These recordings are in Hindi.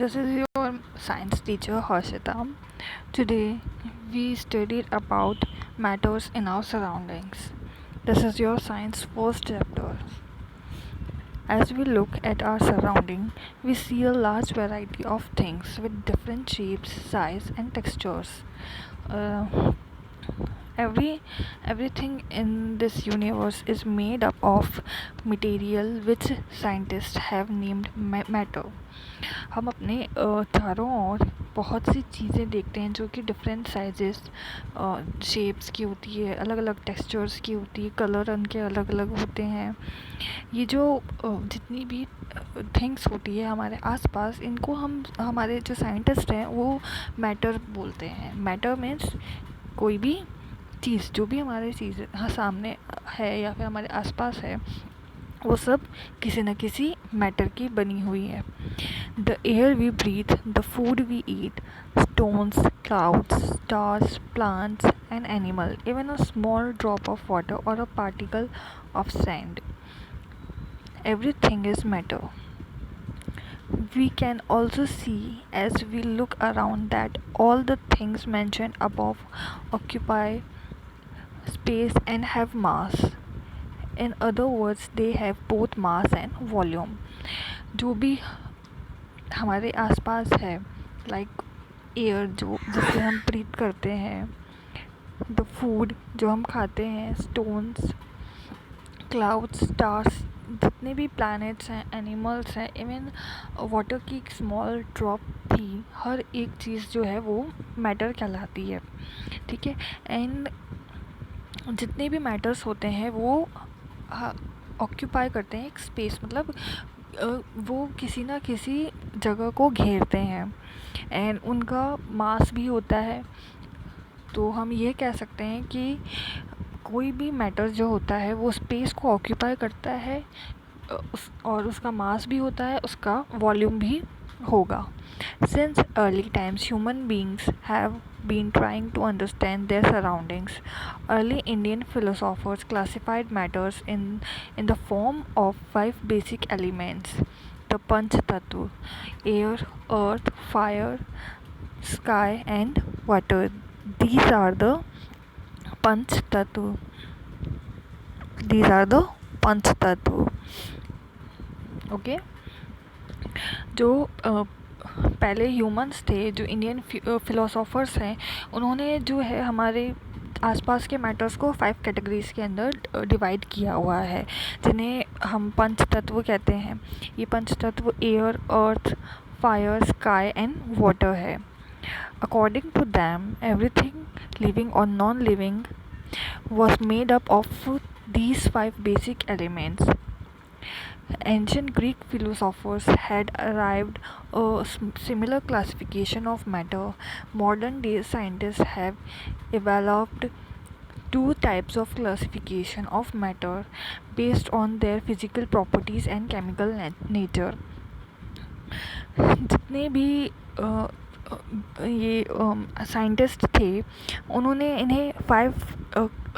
This is your science teacher Harshita. Today we studied about matters in our surroundings. This is your science first chapter. As we look at our surrounding, we see a large variety of things with different shapes, size, and textures. Uh, every everything in this universe is made up of material which scientists have named matter. हम अपने चारों ओर बहुत सी चीज़ें देखते हैं जो कि डिफरेंट साइजेस शेप्स की होती है, अलग अलग टेक्सचर्स की होती है, कलर उनके अलग अलग होते हैं. ये जो जितनी भी थिंग्स होती है हमारे आसपास, इनको हम हमारे जो साइंटिस्ट हैं वो मैटर बोलते हैं. मैटर मीन्स कोई भी चीज़, जो भी हमारे चीज़ सामने है या फिर हमारे आसपास है, वो सब किसी न किसी मैटर की बनी हुई है. The air we breathe, the food we eat, stones, clouds, stars, plants, an animal, even a small drop of water or a particle of sand. Everything is matter. We can also see as we look around that all the things mentioned above occupy space and have mass. In other words, they have both mass and volume. जो भी हमारे आसपास है, लाइक एयर जो जिससे हम ब्रीथ करते हैं, द फूड जो हम खाते हैं, स्टोन्स, क्लाउड्स, स्टार्स, जितने भी प्लैनेट्स हैं, एनिमल्स हैं, इवन वाटर की एक स्मॉल ड्रॉप भी, हर एक चीज़ जो है वो मैटर कहलाती है. ठीक है. एंड जितने भी मैटर्स होते हैं वो ऑक्यूपाई करते हैं एक स्पेस, मतलब वो किसी ना किसी जगह को घेरते हैं, एंड उनका मास भी होता है. तो हम ये कह सकते हैं कि कोई भी मैटर जो होता है वो स्पेस को ऑक्यूपाई करता है, और उसका मास भी होता है, उसका वॉल्यूम भी होगा. Since early times, human beings have been trying to understand their surroundings. Early Indian philosophers classified matters in the form of 5 basic elements: the Panch Tattva, air, earth, fire, sky, and water. These are the Panch Tattva. These are the Panch Tattva. Okay. जो पहले ह्यूमंस थे, जो इंडियन फिलोसोफर्स हैं, उन्होंने जो है हमारे आसपास के मैटर्स को 5 कैटेगरीज़ के अंदर डिवाइड किया हुआ है, जिन्हें हम पंच तत्व कहते हैं. ये पंच तत्व air, earth, fire, sky and water है. According to them, everything living और non living was made up of these 5 basic elements. Ancient Greek philosophers had arrived a similar classification of matter. Modern day scientists have developed 2 types of classification of matter based on their physical properties and chemical nature. जितने भी ये साइंटिस्ट थे, उन्होंने इन्हें 5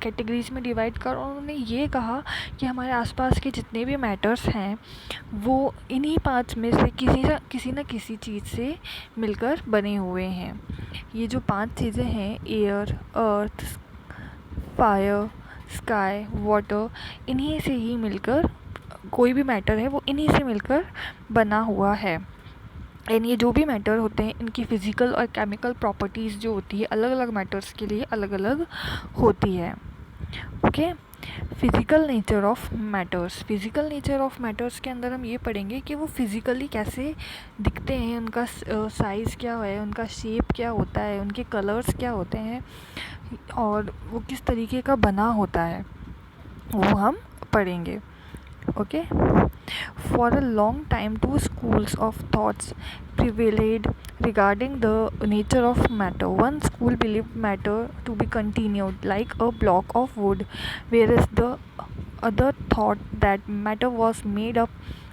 कैटेगरीज में डिवाइड कर उन्होंने ये कहा कि हमारे आसपास के जितने भी मैटर्स हैं वो इन्हीं 5 में से किसी न किसी चीज़ से मिलकर बने हुए हैं. ये जो 5 चीज़ें हैं, air, earth, fire, sky, water, इन्हीं से ही मिलकर कोई भी मैटर है वो इन्हीं से मिलकर बना हुआ है. एंड ये जो भी मैटर होते हैं, इनकी फ़िज़िकल और केमिकल प्रॉपर्टीज़ जो होती है अलग अलग मैटर्स के लिए अलग अलग होती है. Okay. Physical nature of matters. Physical nature of matters के अंदर हम ये पढ़ेंगे कि वो फ़िज़िकली कैसे दिखते हैं, उनका साइज़ क्या है, उनका शेप क्या होता है, उनके कलर्स क्या होते हैं, और वो किस तरीके का बना होता है, वो हम पढ़ेंगे. Okay. For a long time, 2 schools of thoughts prevailed regarding the nature of matter. One school believed matter to be continued like a block of wood, whereas the other thought that matter was made up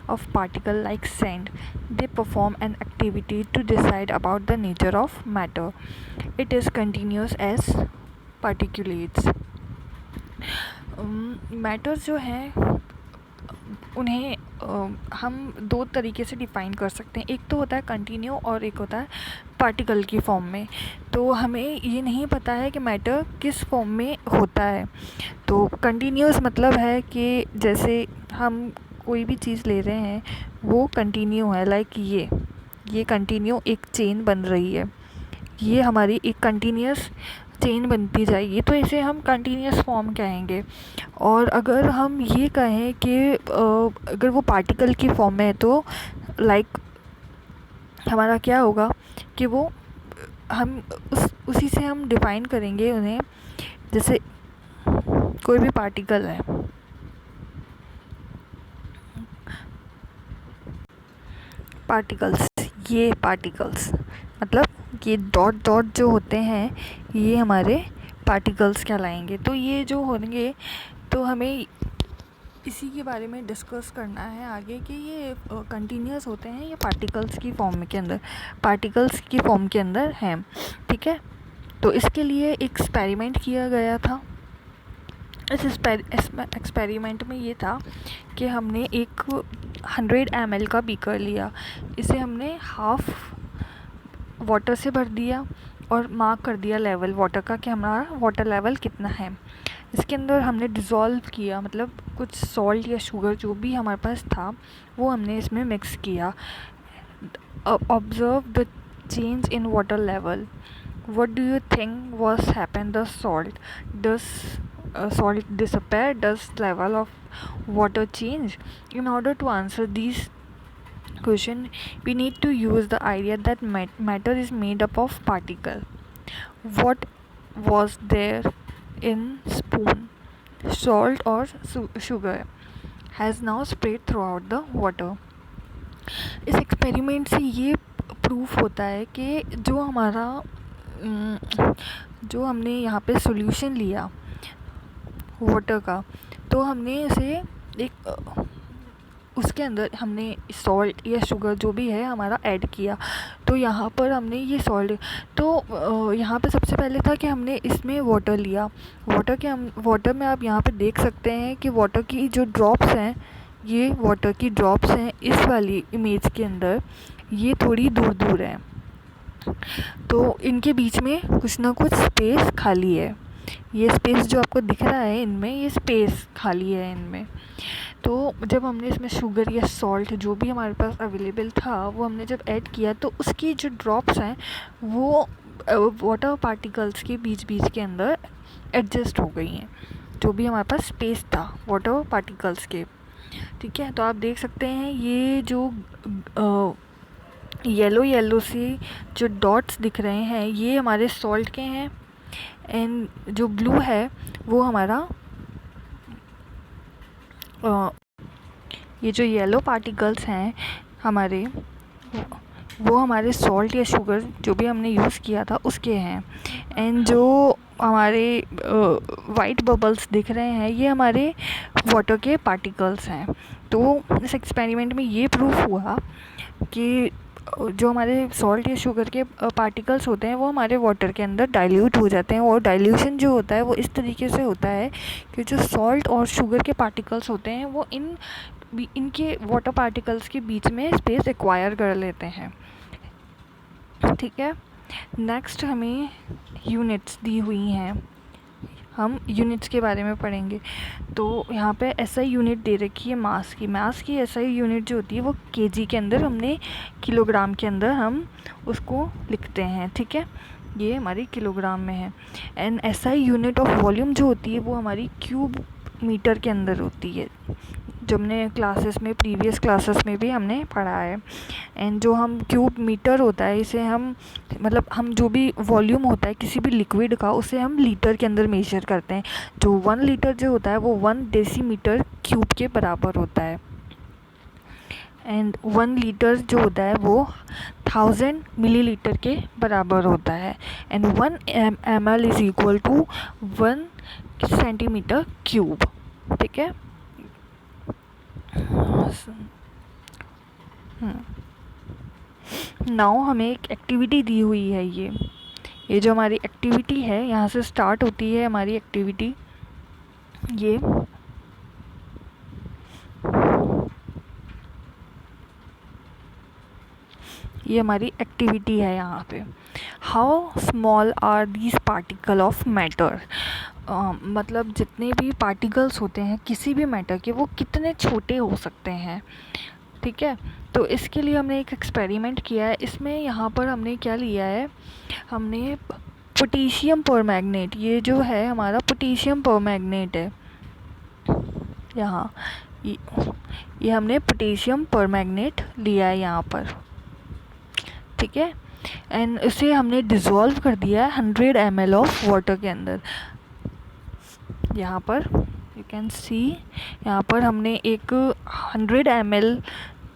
of particles like sand. They perform an activity to decide about the nature of matter. It is continuous as particulates. Matters जो हैं उन्हें हम दो तरीके से डिफ़ाइन कर सकते हैं। एक तो होता है कंटिन्यू और एक होता है पार्टिकल की फॉर्म में। तो हमें ये नहीं पता है कि मैटर किस फॉर्म में होता है। तो कंटिन्यूअस मतलब है कि जैसे हम कोई भी चीज़ ले रहे हैं वो कंटिन्यू है, लाइक ये कंटिन्यू एक चेन बन रही है, ये हमारी एक कंटिन्यूअस चेन बनती जाएगी, तो इसे हम कंटिन्यूअस फॉर्म कहेंगे। और अगर हम ये कहें कि अगर वो पार्टिकल की फॉर्म में है तो लाइक हमारा क्या होगा कि वो हम उसी से हम डिफ़ाइन करेंगे उन्हें। जैसे कोई भी पार्टिकल है, ये पार्टिकल्स मतलब ये डॉट डॉट जो होते हैं ये हमारे पार्टिकल्स कहलाएंगे। तो ये जो होंगे, तो हमें इसी के बारे में डिस्कस करना है आगे कि ये कंटिन्यूअस होते हैं या पार्टिकल्स की फॉर्म के अंदर हैं। ठीक है, तो इसके लिए एक्सपेरिमेंट किया गया था। इस एक्सपेरिमेंट में ये था कि हमने एक 100 ml का बीकर लिया, इसे हमने हाफ वाटर से भर दिया और मार्क कर दिया लेवल वाटर का कि हमारा वाटर लेवल कितना है। इसके अंदर हमने डिज़ोल्व किया, मतलब कुछ सॉल्ट या शुगर जो भी हमारे पास था वो हमने इसमें मिक्स किया। Observe the change in water level. What do you think was happened? The salt does salt disappear? Does level of water change? In order to answer these question, we need to use the idea that matter is made up of particle. What was there in spoon, salt or sugar, has now spread throughout the water. इस एक्सपेरिमेंट से ये प्रूफ होता है कि जो हमने यहाँ पे सॉल्यूशन लिया वाटर का, तो हमने इसे उसके अंदर हमने सॉल्ट या शुगर जो भी है हमारा ऐड किया। तो यहाँ पर हमने ये सॉल्ट, तो यहाँ पे सबसे पहले था कि हमने इसमें वाटर लिया। वाटर में आप यहाँ पे देख सकते हैं कि वाटर की जो ड्रॉप्स हैं, ये वाटर की ड्रॉप्स हैं इस वाली इमेज के अंदर, ये थोड़ी दूर दूर है, तो इनके बीच में कुछ ना कुछ स्पेस खाली है। ये स्पेस जो आपको दिख रहा है इनमें, ये स्पेस खाली है इनमें। तो जब हमने इसमें शुगर या सॉल्ट जो भी हमारे पास अवेलेबल था वो हमने जब ऐड किया, तो उसकी जो ड्रॉप्स हैं वो वाटर पार्टिकल्स के बीच बीच के अंदर एडजस्ट हो गई हैं, जो भी हमारे पास स्पेस था वाटर पार्टिकल्स के। ठीक है, तो आप देख सकते हैं ये जो येलो से जो डॉट्स दिख रहे हैं ये हमारे सॉल्ट के हैं, एंड जो ब्लू है वो हमारा ये जो येलो पार्टिकल्स हैं हमारे, वो हमारे सॉल्ट या शुगर जो भी हमने यूज़ किया था उसके हैं, एंड जो हमारे वाइट बबल्स दिख रहे हैं ये हमारे वाटर के पार्टिकल्स हैं। तो इस एक्सपेरिमेंट में ये प्रूफ हुआ कि जो हमारे सॉल्ट या शुगर के पार्टिकल्स होते हैं वो हमारे वाटर के अंदर डाइल्यूट हो जाते हैं, और डाइल्यूशन जो होता है वो इस तरीके से होता है कि जो सॉल्ट और शुगर के पार्टिकल्स होते हैं वो इनके वाटर पार्टिकल्स के बीच में स्पेस एक्वायर कर लेते हैं। ठीक है, नेक्स्ट हमें यूनिट्स दी हुई हैं, हम यूनिट्स के बारे में पढ़ेंगे। तो यहाँ पे एसआई यूनिट दे रखी है मास की एसआई यूनिट जो होती है वो केजी के अंदर, हमने किलोग्राम के अंदर हम उसको लिखते हैं। ठीक है, ये हमारी किलोग्राम में है। And SI unit of volume जो होती है वो हमारी क्यूब मीटर के अंदर होती है, जो हमने प्रीवियस क्लासेस में भी हमने पढ़ा है। एंड जो हम क्यूब मीटर होता है इसे हम जो भी वॉल्यूम होता है किसी भी लिक्विड का उसे हम लीटर के अंदर मेजर करते हैं। जो 1 लीटर जो होता है वो 1 डेसीमीटर क्यूब के बराबर होता है, एंड 1 लीटर जो होता है वो 1000 मिलीलीटर के बराबर होता है, and 1 ml is equal to 1 centimetre cube. ठीक है, नाउ हमें एक एक्टिविटी दी हुई है। ये जो हमारी एक्टिविटी है यहाँ से स्टार्ट होती है हमारी एक्टिविटी। ये ये हमारी एक्टिविटी है यहाँ पे। How small are these particle of matter, मतलब जितने भी पार्टिकल्स होते हैं किसी भी मैटर के वो कितने छोटे हो सकते हैं। ठीक है, तो इसके लिए हमने एक एक्सपेरिमेंट किया है। इसमें यहाँ पर हमने क्या लिया है, हमने पोटेशियम परमैंगनेट, ये जो है हमारा पोटेशियम परमैंगनेट है यहाँ, ये हमने पोटेशियम परमैंगनेट लिया है यहाँ पर। ठीक है, एंड इसे हमने डिज़ोल्व कर दिया है 100 ml ऑफ वाटर के अंदर। यहाँ पर यू कैन सी, यहाँ पर हमने एक 100 ml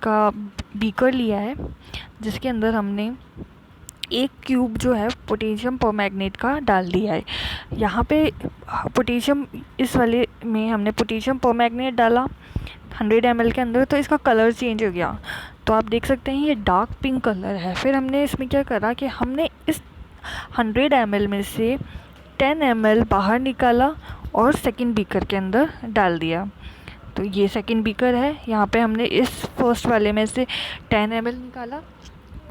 का बीकर लिया है जिसके अंदर हमने एक क्यूब जो है पोटेशियम परमैंगनेट का डाल दिया है। यहाँ पे पोटेशियम, इस वाले में हमने पोटेशियम परमैंगनेट डाला 100 ml के अंदर, तो इसका कलर चेंज हो गया। तो आप देख सकते हैं ये डार्क पिंक कलर है। फिर हमने इसमें क्या करा कि हमने इस 100 ml में से 10 ml बाहर निकाला और सेकंड बीकर के अंदर डाल दिया। तो ये सेकंड बीकर है, यहाँ पे हमने इस फर्स्ट वाले में से 10 ml निकाला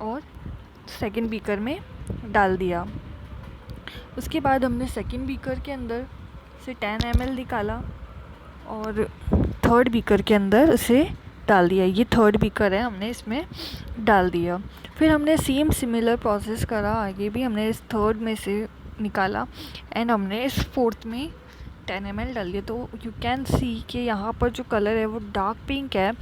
और सेकंड बीकर में डाल दिया। उसके बाद हमने सेकंड बीकर के अंदर से 10 ml निकाला और थर्ड बीकर के अंदर उसे डाल दिया। ये थर्ड बीकर है, हमने इसमें डाल दिया। फिर हमने सेम सिमिलर प्रोसेस करा, आगे भी हमने इस थर्ड में से निकाला एंड हमने इस फोर्थ में 10 ml डाल दिया। तो यू कैन सी कि यहाँ पर जो कलर है वो डार्क पिंक है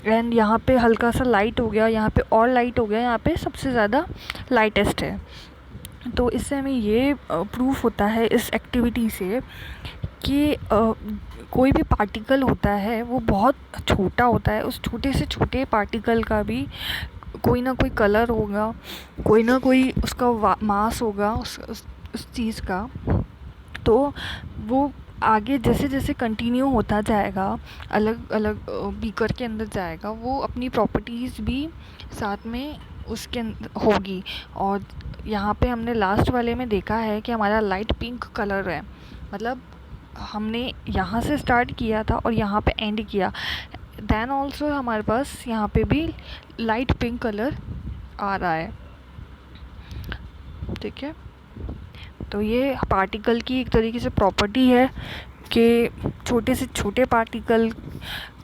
एंड यहाँ पे हल्का सा लाइट हो गया, यहाँ पे और लाइट हो गया, यहाँ पे सबसे ज़्यादा लाइटेस्ट है। तो इससे हमें ये प्रूफ होता है इस एक्टिविटी से कि कोई भी पार्टिकल होता है वो बहुत छोटा होता है, उस छोटे से छोटे पार्टिकल का भी कोई ना कोई कलर होगा, कोई ना कोई उसका मास होगा उस चीज़ का। तो वो आगे जैसे जैसे कंटिन्यू होता जाएगा, अलग अलग बीकर के अंदर जाएगा, वो अपनी प्रॉपर्टीज़ भी साथ में उसके होगी। और यहाँ पे हमने लास्ट वाले में देखा है कि हमारा लाइट पिंक कलर है, मतलब हमने यहाँ से स्टार्ट किया था और यहाँ पे एंड किया, देन ऑल्सो हमारे पास यहाँ पे भी लाइट पिंक कलर आ रहा है। ठीक है, तो ये पार्टिकल की एक तरीके से प्रॉपर्टी है कि छोटे से छोटे पार्टिकल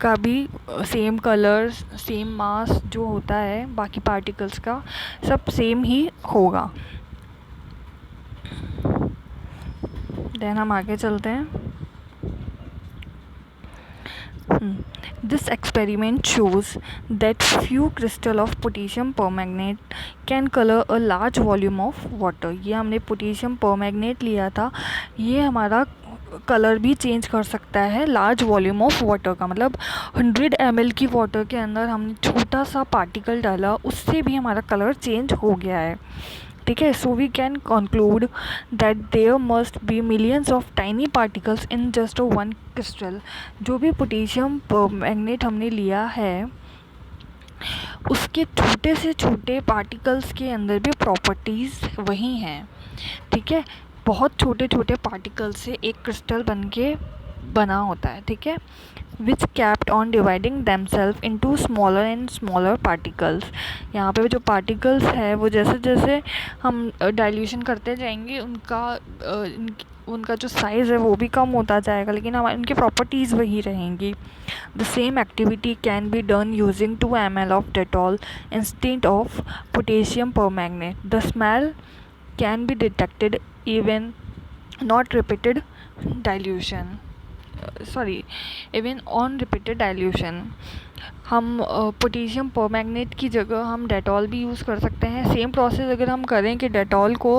का भी सेम कलर, सेम मास जो होता है बाकी पार्टिकल्स का, सब सेम ही होगा। देन हम आगे चलते हैं। This experiment shows that few crystal of potassium permanganate can color a large volume of water। ये हमने पोटेशियम परमैंगनेट लिया था, ये हमारा कलर भी चेंज कर सकता है लार्ज वॉल्यूम ऑफ वाटर का, मतलब 100 ml की वाटर के अंदर हमने छोटा सा पार्टिकल डाला, उससे भी हमारा कलर चेंज हो गया है। ठीक है, so we can conclude that there must be millions of tiny particles in just one crystal. जो भी पोटेशियम परमैंगनेट हमने लिया है उसके छोटे से छोटे पार्टिकल्स के अंदर भी प्रॉपर्टीज़ वही हैं। ठीक है, बहुत छोटे छोटे पार्टिकल से एक क्रिस्टल बना होता है। ठीक है, which kept on dividing themselves into smaller and smaller particles. यहाँ पे जो पार्टिकल्स है वो जैसे जैसे हम डाइल्यूशन करते जाएंगे उनका जो साइज़ है वो भी कम होता जाएगा, लेकिन हमारी उनकी प्रॉपर्टीज़ वही रहेंगी। The same activity can be done using 2 ml of Dettol instead of potassium permanganate. The smell can be detected even not repeated dilution, even on repeated dilution. हम पोटेशियम परमैंगनेट की जगह हम डेटॉल भी यूज़ कर सकते हैं। सेम प्रोसेस अगर हम करें कि डेटॉल को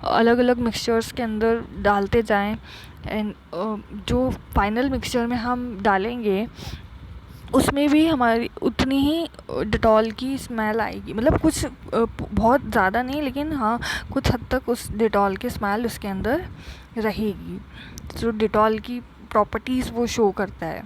अलग अलग मिक्सचर्स के अंदर डालते जाएं एंड जो फाइनल मिक्सचर में हम डालेंगे उसमें भी हमारी उतनी ही डेटॉल की स्मेल आएगी, मतलब कुछ बहुत ज़्यादा नहीं, लेकिन हाँ कुछ हद तक उस डेटॉल की स्मेल उसके अंदर रहेगी। जो डेटॉल की प्रॉपर्टीज़ वो शो करता है।